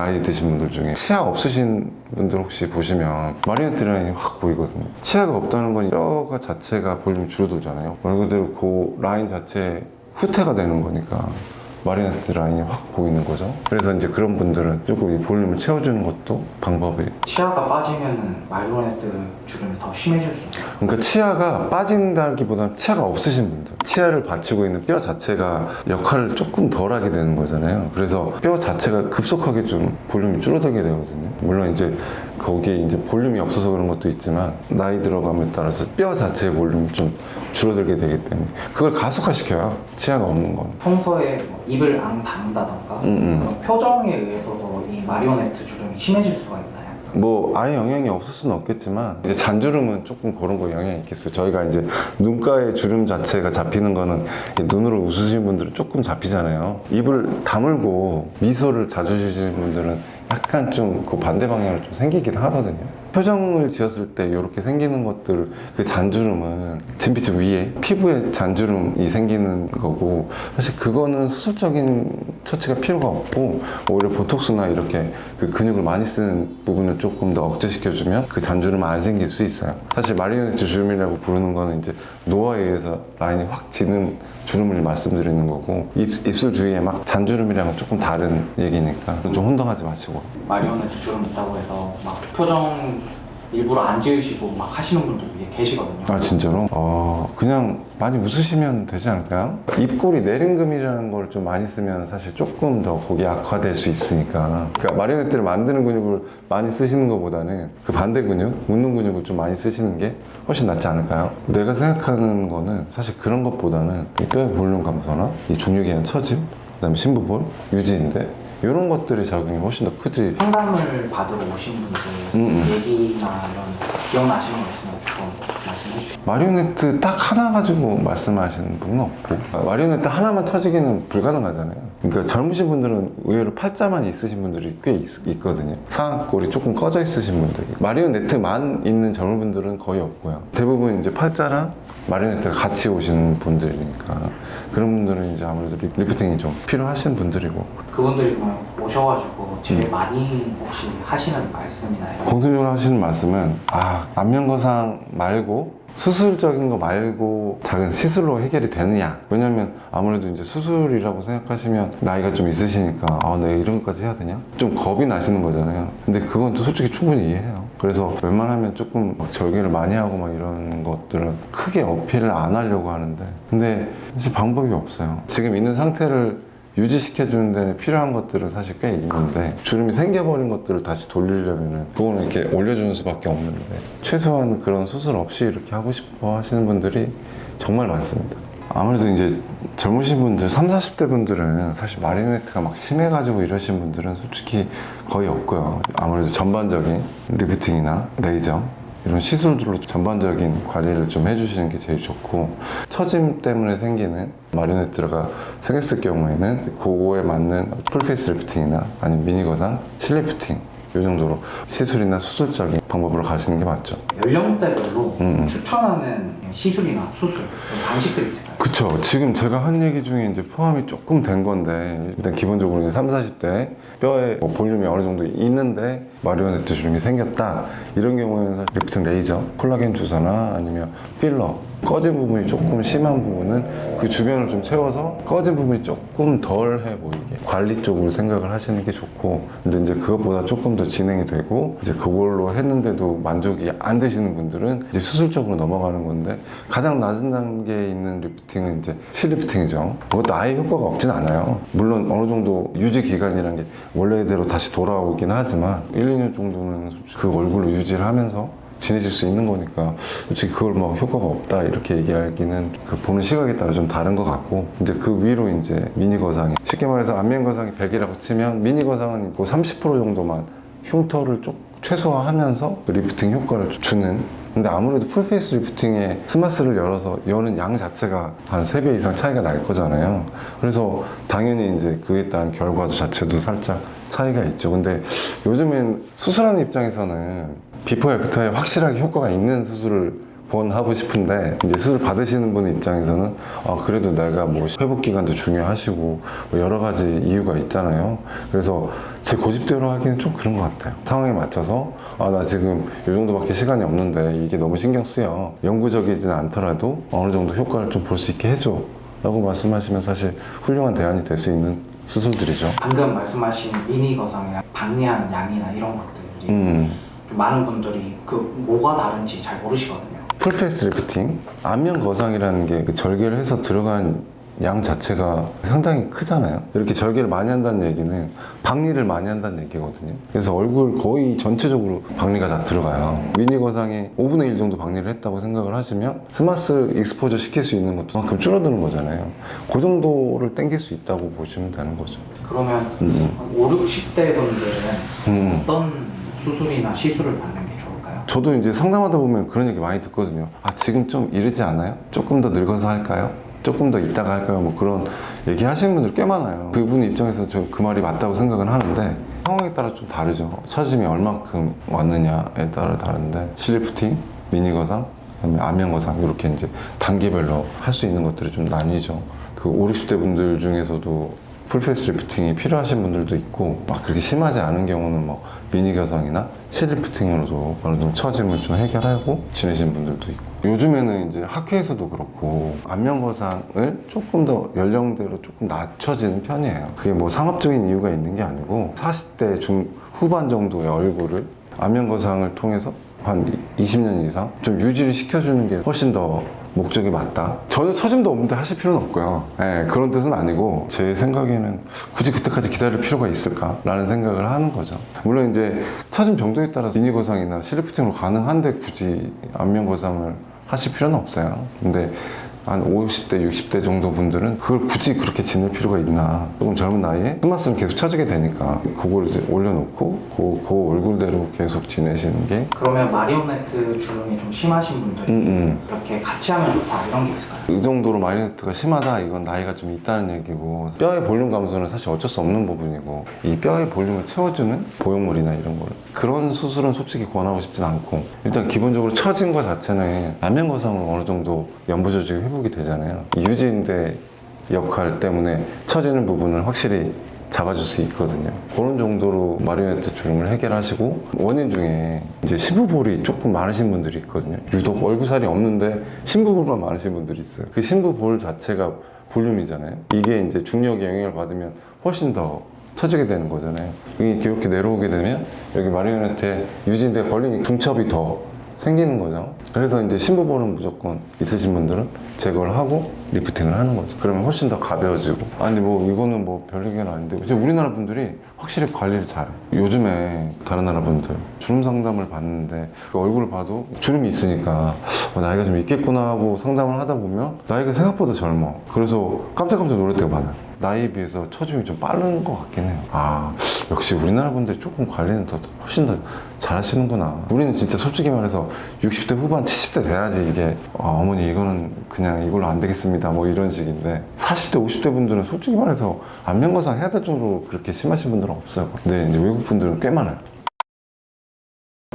나이 드신 분들 중에 치아 없으신 분들 혹시 보시면 마리오네트 라인이 확 보이거든요. 치아가 없다는 건 뼈가 자체가 볼륨이 줄어들잖아요. 말 그대로 그 라인 자체에 후퇴가 되는 거니까 마리오네트 라인이 확 보이는 거죠. 그래서 이제 그런 분들은 조금 이 볼륨을 채워주는 것도 방법이. 치아가 빠지면 마리오네트 주름이 더 심해질 수 있어요. 그러니까 치아가 빠진다기보다는 치아가 없으신 분들, 치아를 받치고 있는 뼈 자체가 역할을 조금 덜 하게 되는 거잖아요. 그래서 뼈 자체가 급속하게 좀 볼륨이 줄어들게 되거든요. 물론 이제 거기에 이제 볼륨이 없어서 그런 것도 있지만 나이 들어감에 따라서 뼈 자체의 볼륨이 좀 줄어들게 되기 때문에 그걸 가속화시켜요. 치아가 없는 건. 평소에 뭐 입을 안 다문다던가 그런 표정에 의해서도 이 마리오네트 주름이 심해질 수가 있나요? 뭐 아예 영향이 없을 수는 없겠지만 이제 잔주름은 조금 그런 거 영향이 있겠어요. 저희가 이제 눈가의 주름 자체가 잡히는 거는 눈으로 웃으시는 분들은 조금 잡히잖아요. 입을 다물고 미소를 자주 지으시는 분들은 약간 좀 그 반대 방향으로 좀 생기긴 하거든요. 표정을 지었을 때 이렇게 생기는 것들, 그 잔주름은 진피층 위에 피부에 잔주름이 생기는 거고, 사실 그거는 수술적인 처치가 필요가 없고 오히려 보톡스나 이렇게 그 근육을 많이 쓰는 부분을 조금 더 억제시켜주면 그 잔주름은 안 생길 수 있어요. 사실 마리오네트 주름이라고 부르는 거는 이제 노화에 의해서 라인이 확 지는 주름을 말씀드리는 거고, 입술 주위에 막 잔주름이랑은 조금 다른 얘기니까 좀 혼동하지 마시고. 마리오네트 주름 있다고 해서 막 표정 일부러 안 지으시고 막 하시는 분들 계시거든요. 아 진짜로? 그냥 많이 웃으시면 되지 않을까요? 입꼬리 내림금이라는 걸 좀 많이 쓰면 사실 조금 더 거기 악화될 수 있으니까. 그러니까 마리오네트를 만드는 근육을 많이 쓰시는 것보다는 그 반대 근육, 웃는 근육을 좀 많이 쓰시는 게 훨씬 낫지 않을까요? 내가 생각하는 거는 사실 그런 것보다는 이 뼈의 볼륨 감소나 이 중력의 처짐, 그 다음에 심부볼 유지인데 이런 것들의 작용이 훨씬 더 크지. 상담을 받으러 오신 분들 얘기나 이런 기억나시는 거 있으면 좀 말씀해 주시죠. 마리오네트 딱 하나 가지고 말씀하시는 분은 없고, 마리오네트 하나만 터지기는 불가능하잖아요. 그러니까 젊으신 분들은 의외로 팔자만 있으신 분들이 꽤 있거든요. 상악골이 조금 꺼져 있으신 분들이. 마리오네트만 있는 젊은 분들은 거의 없고요. 대부분 이제 팔자랑 마리오네트가 같이 오시는 분들이니까 그런 분들은 이제 아무래도 리프팅이 좀 필요하신 분들이고. 그분들이 그냥 오셔가지고 제일 많이 혹시 하시는 말씀이나 이런 공통적으로 하시는 말씀은 안면거상 말고 수술적인 거 말고 작은 시술로 해결이 되느냐. 왜냐면 아무래도 이제 수술이라고 생각하시면 나이가 좀 있으시니까 내가 이런 것까지 해야 되냐? 좀 겁이 나시는 거잖아요. 근데 그건 또 솔직히 충분히 이해해요. 그래서 웬만하면 조금 막 절개를 많이 하고 막 이런 것들은 크게 어필을 안 하려고 하는데, 근데 사실 방법이 없어요. 지금 있는 상태를 유지시켜주는 데 필요한 것들은 사실 꽤 있는데, 주름이 생겨버린 것들을 다시 돌리려면은 그거는 이렇게 올려주는 수밖에 없는데, 최소한 그런 수술 없이 이렇게 하고 싶어 하시는 분들이 정말 많습니다. 아무래도 이제 젊으신 분들, 30, 40대 분들은 사실 마리오네트가 막 심해가지고 이러신 분들은 솔직히 거의 없고요. 아무래도 전반적인 리프팅이나 레이저 이런 시술들로 전반적인 관리를 좀 해주시는 게 제일 좋고, 처짐 때문에 생기는 마리오네트가 생겼을 경우에는 그거에 맞는 풀페이스 리프팅이나 아니면 미니 거상, 실리프팅 이 정도로 시술이나 수술적인 방법으로 가시는 게 맞죠. 연령대별로 추천하는 시술이나 수술, 방식들이 있을까요? 그쵸. 지금 제가 한 얘기 중에 이제 포함이 조금 된 건데, 일단 기본적으로 이제 30, 40대 뼈에 볼륨이 어느 정도 있는데 마리오네트 주름이 생겼다. 이런 경우에는 사실 리프팅 레이저, 콜라겐 주사나 아니면 필러, 꺼진 부분이 조금 심한 부분은 그 주변을 좀 채워서 꺼진 부분이 조금 덜 해 보이게 관리 쪽으로 생각을 하시는 게 좋고, 근데 이제 그것보다 조금 더 진행이 되고 이제 그걸로 했는데도 만족이 안 되시는 분들은 이제 수술적으로 넘어가는 건데, 가장 낮은 단계에 있는 리프팅은 이제 실리프팅이죠. 그것도 아예 효과가 없진 않아요. 물론 어느 정도 유지 기간이라는 게 원래대로 다시 돌아오긴 하지만 1, 2년 정도는 그 얼굴로 유지를 하면서 지내실 수 있는 거니까 솔직히 그걸 뭐 효과가 없다 이렇게 얘기하기는 그 보는 시각에 따라 좀 다른 것 같고, 이제 그 위로 이제 미니 거상이, 쉽게 말해서 안면 거상이 100이라고 치면 미니 거상은 그 30% 정도만 흉터를 좀 최소화하면서 리프팅 효과를 주는. 근데 아무래도 풀페이스 리프팅에 스마스를 열어서 여는 양 자체가 한 3배 이상 차이가 날 거잖아요. 그래서 당연히 이제 그에 따른 결과도 자체도 살짝 차이가 있죠. 근데 요즘엔 수술하는 입장에서는 비포 애프터에 확실하게 효과가 있는 수술을 복원하고 싶은데 이제 수술 받으시는 분 입장에서는 그래도 내가 뭐 회복 기간도 중요하시고 뭐 여러 가지 이유가 있잖아요. 그래서 제 고집대로 하기는 좀 그런 것 같아요. 상황에 맞춰서 나 지금 이 정도밖에 시간이 없는데 이게 너무 신경 쓰여. 영구적이진 않더라도 어느 정도 효과를 좀 볼 수 있게 해줘 라고 말씀하시면 사실 훌륭한 대안이 될 수 있는 수술들이죠. 방금 말씀하신 미니 거상이나 박리하는 양이나 이런 것들이 좀 많은 분들이 그 뭐가 다른지 잘 모르시거든요. 풀페이스 리프팅, 안면 거상이라는 게 그 절개를 해서 들어간 양 자체가 상당히 크잖아요. 이렇게 절개를 많이 한다는 얘기는 박리를 많이 한다는 얘기거든요. 그래서 얼굴 거의 전체적으로 박리가 다 들어가요. 미니 거상에 5분의 1 정도 박리를 했다고 생각을 하시면 스마스 익스포저 시킬 수 있는 것도 그만큼 줄어드는 거잖아요. 그 정도를 땡길 수 있다고 보시면 되는 거죠. 그러면 5, 60대 분들은 어떤 수술이나 시술을 받는 게 좋을까요? 저도 이제 상담하다 보면 그런 얘기 많이 듣거든요. 지금 좀 이르지 않아요? 조금 더 늙어서 할까요? 조금 더 있다가 할까요? 뭐 그런 얘기 하시는 분들 꽤 많아요. 그분 입장에서 저 그 말이 맞다고 생각은 하는데 상황에 따라 좀 다르죠. 처짐이 얼마큼 왔느냐에 따라 다른데 실리프팅, 미니 거상, 그다음에 안면 거상 이렇게 이제 단계별로 할 수 있는 것들이 좀 나뉘죠. 그 5, 60대 분들 중에서도 풀페이스 리프팅이 필요하신 분들도 있고 막 그렇게 심하지 않은 경우는 뭐 미니 거상이나 실리프팅으로도 어느 정도 처짐을 좀 해결하고 지내시는 분들도 있고 요즘에는 이제 학회에서도 그렇고 안면 거상을 조금 더 연령대로 조금 낮춰지는 편이에요. 그게 뭐 상업적인 이유가 있는 게 아니고 40대 중후반 정도의 얼굴을 안면 거상을 통해서 한 20년 이상 좀 유지를 시켜주는 게 훨씬 더 목적이 맞다. 전혀 처짐도 없는데 하실 필요는 없고요. 그런 뜻은 아니고 제 생각에는 굳이 그때까지 기다릴 필요가 있을까라는 생각을 하는 거죠. 물론 이제 처짐 정도에 따라 미니 거상이나 실리프팅으로 가능한데 굳이 안면 거상을 하실 필요는 없어요. 근데 한 50대, 60대 정도 분들은 그걸 굳이 그렇게 지낼 필요가 있나. 조금 젊은 나이에 스마스는 계속 쳐지게 되니까 그걸 이제 올려놓고 그 얼굴대로 계속 지내시는 게. 그러면 마리오네트 주름이 좀 심하신 분들이 이렇게 같이 하면 좋다 이런 게 있을까요? 이 정도로 마리오네트가 심하다 이건 나이가 좀 있다는 얘기고 뼈의 볼륨 감소는 사실 어쩔 수 없는 부분이고 이 뼈의 볼륨을 채워주는 보형물이나 이런 걸 그런 수술은 솔직히 권하고 싶진 않고 일단 기본적으로 처진 것 자체는 안면 거상으로 어느 정도 연부 조직이 회복이 되잖아요. 이 유지인대 역할 때문에 처지는 부분을 확실히 잡아줄 수 있거든요. 그런 정도로 마리오네트 주름을 해결하시고 원인 중에 이제 심부볼이 조금 많으신 분들이 있거든요. 유독 얼굴살이 없는데 심부볼만 많으신 분들이 있어요. 그 심부볼 자체가 볼륨이잖아요. 이게 이제 중력의 영향을 받으면 훨씬 더 처지게 되는 거잖아요. 이게 이렇게 내려오게 되면 여기 마리오네트에 유지인대가 걸리니 중첩이 더 생기는 거죠. 그래서 이제 심부볼은 무조건 있으신 분들은 제거를 하고 리프팅을 하는 거죠. 그러면 훨씬 더 가벼워지고. 근데 뭐 이거는 뭐 별 얘기는 아닌데 이제 우리나라 분들이 확실히 관리를 잘해요. 요즘에 다른 나라 분들 주름 상담을 받는데 그 얼굴을 봐도 주름이 있으니까 나이가 좀 있겠구나 하고 상담을 하다 보면 나이가 생각보다 젊어. 그래서 깜짝깜짝 놀랄 때가 많아요. 나이에 비해서 처짐이 좀 빠른 것 같긴 해요. 역시 우리나라 분들이 조금 관리는 훨씬 더 잘하시는구나. 우리는 진짜 솔직히 말해서 60대 후반, 70대 돼야지 이게 어머니 이거는 그냥 이걸로 안 되겠습니다. 뭐 이런 식인데 40대, 50대 분들은 솔직히 말해서 안면 거상 해야 될 정도로 그렇게 심하신 분들은 없어요. 근데 이제 외국 분들은 꽤 많아요.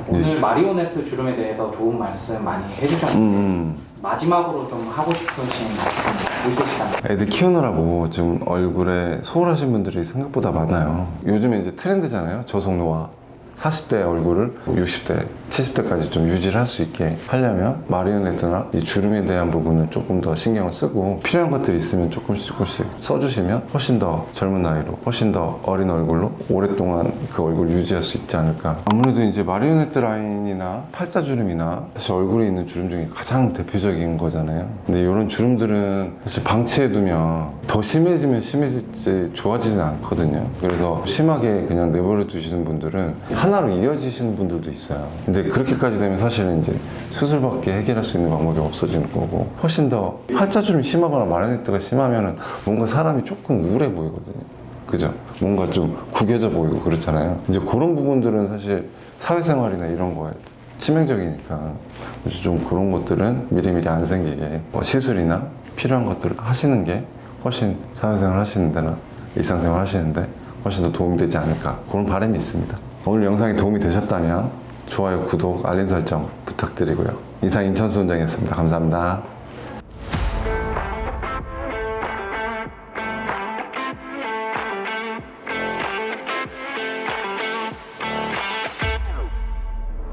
오늘 마리오네트 주름에 대해서 좋은 말씀 많이 해주셨는데 마지막으로 좀 하고 싶으신 말씀 있으시다면? 애들 키우느라고 지금 얼굴에 소홀하신 분들이 생각보다 많아요. 요즘에 이제 트렌드잖아요. 저속노화. 40대 얼굴을 60대, 70대까지 좀 유지를 할 수 있게 하려면 마리오네트나 이 주름에 대한 부분을 조금 더 신경을 쓰고 필요한 것들이 있으면 조금씩 써주시면 훨씬 더 젊은 나이로 훨씬 더 어린 얼굴로 오랫동안 그 얼굴을 유지할 수 있지 않을까. 아무래도 이제 마리오네트 라인이나 팔자주름이나 사실 얼굴에 있는 주름 중에 가장 대표적인 거잖아요. 근데 이런 주름들은 사실 방치해두면 더 심해지면 심해질지 좋아지진 않거든요. 그래서 심하게 그냥 내버려 두시는 분들은 하나로 이어지시는 분들도 있어요. 근데 그렇게까지 되면 사실은 이제 수술밖에 해결할 수 있는 방법이 없어지는 거고 훨씬 더 팔자주름이 심하거나 마리오네트가 심하면은 뭔가 사람이 조금 우울해 보이거든요. 그죠? 뭔가 좀 구겨져 보이고 그렇잖아요. 이제 그런 부분들은 사실 사회생활이나 이런 거에 치명적이니까 그래서 좀 그런 것들은 미리미리 안 생기게 시술이나 필요한 것들을 하시는 게 훨씬 사회생활 하시는 데나 일상생활 하시는데 훨씬 더 도움이 되지 않을까 그런 바람이 있습니다. 오늘 영상이 도움이 되셨다면 좋아요, 구독, 알림 설정 부탁드리고요. 이상 인천수 원장이었습니다. 감사합니다.